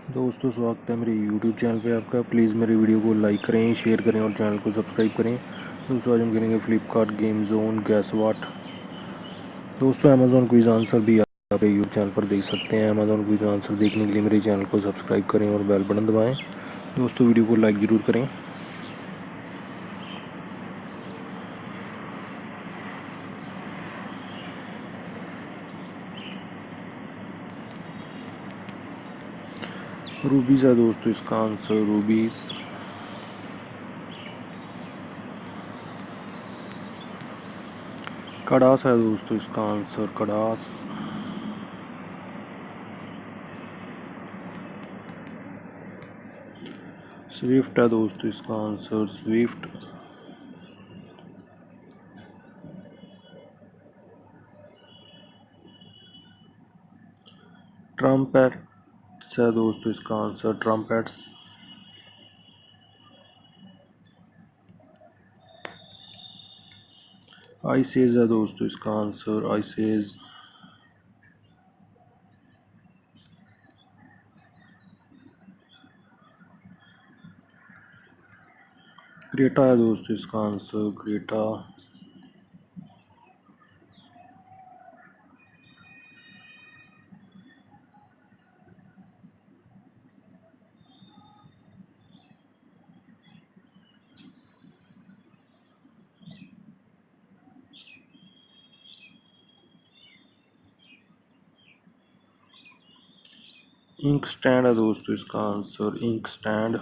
दोस्तों स्वागत है मेरे YouTube चैनल पे आपका। प्लीज़ मेरे वीडियो को लाइक करें, शेयर करें और चैनल को सब्सक्राइब करें। दोस्तों आज हम खेलेंगे फ्लिपकार्ट गेम जोन गैस वाट। दोस्तों अमेज़ॉन क्विज आंसर भी आप यूट्यूब चैनल पर देख सकते हैं। अमेज़ॉन क्विज आंसर देखने के लिए मेरे चैनल को सब्सक्राइब करें और बेल बटन दबाएँ। दोस्तों वीडियो को लाइक ज़रूर करें। रूबीज़ है दोस्तों इसका आंसर, रूबीज़। कड़ास है दोस्तों इसका आंसर, कड़ास। स्विफ्ट है दोस्तों इसका आंसर, स्विफ्ट। ट्रम्पेट्स है दोस्तों इसका आंसर, ट्रम्पेट्स। आइसेज है दोस्तों इसका आंसर, आइसेज। क्रेटा है दोस्तों इसका आंसर, क्रेटा। इंक स्टैंड है दोस्तों इसका आंसर, इंक स्टैंड।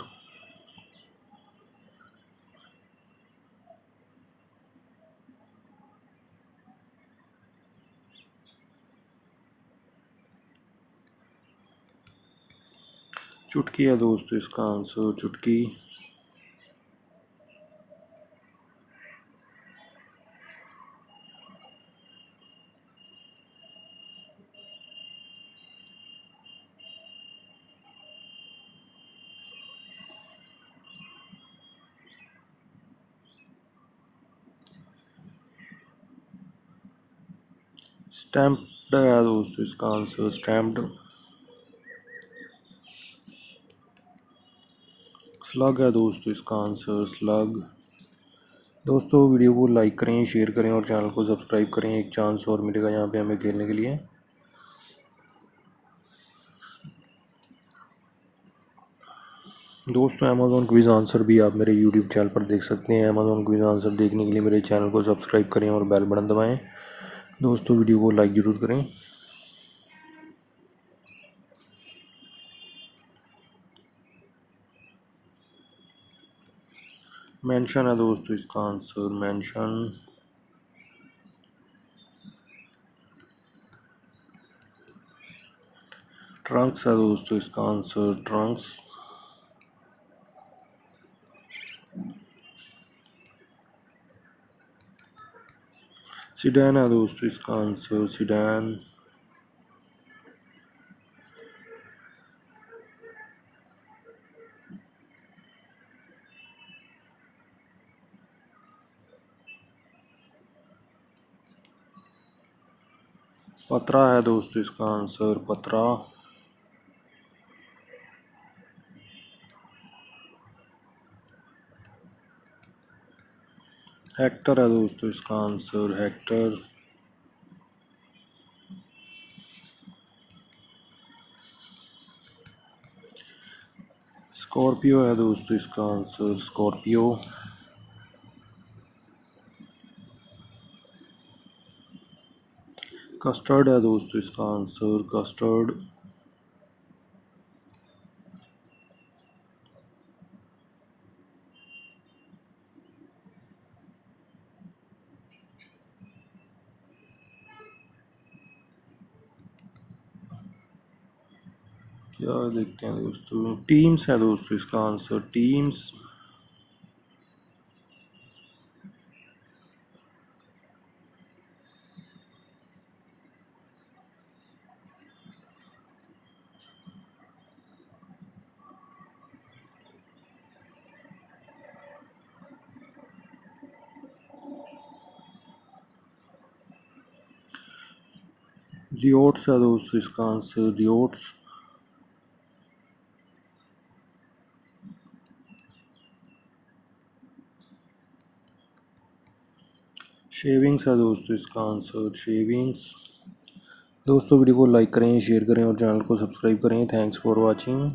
चुटकी है दोस्तों इसका आंसर, चुटकी। स्टैम्प्ड है दोस्तों इसका आंसर, स्टैम्प्ड। स्लग है दोस्तों इसका आंसर, स्लग। दोस्तों वीडियो को लाइक करें, शेयर करें और चैनल को सब्सक्राइब करें। एक चांस और मिलेगा यहाँ पे हमें खेलने के लिए। दोस्तों अमेज़ॉन क्विज आंसर भी आप मेरे YouTube चैनल पर देख सकते हैं। अमेज़ॉन क्विज आंसर देखने के लिए मेरे चैनल को सब्सक्राइब करें और बेल बटन दबाएं। दोस्तों वीडियो को लाइक ज़रूर करें। मेंशन है दोस्तों इसका आंसर, मेंशन। ट्रंक्स है दोस्तों इसका आंसर, ट्रंक्स। सीडैन है दोस्तों इसका आंसर, सीडैन। पतरा है दोस्तों इसका आंसर, पतरा। हेक्टर है दोस्तों इसका आंसर, हेक्टर। स्कॉर्पियो है दोस्तों इसका आंसर, स्कॉर्पियो। कस्टर्ड है दोस्तों इसका आंसर, कस्टर्ड। क्या देखते हैं दोस्तों, टीम्स है दोस्तों इसका आंसर, टीम्स। रियोट्स है दोस्तों इसका आंसर, रियोट्स। शेविंग्स है दोस्तों इसका आंसर, शेविंग्स। दोस्तों वीडियो को लाइक करें, शेयर करें और चैनल को सब्सक्राइब करें। Thanks for watching.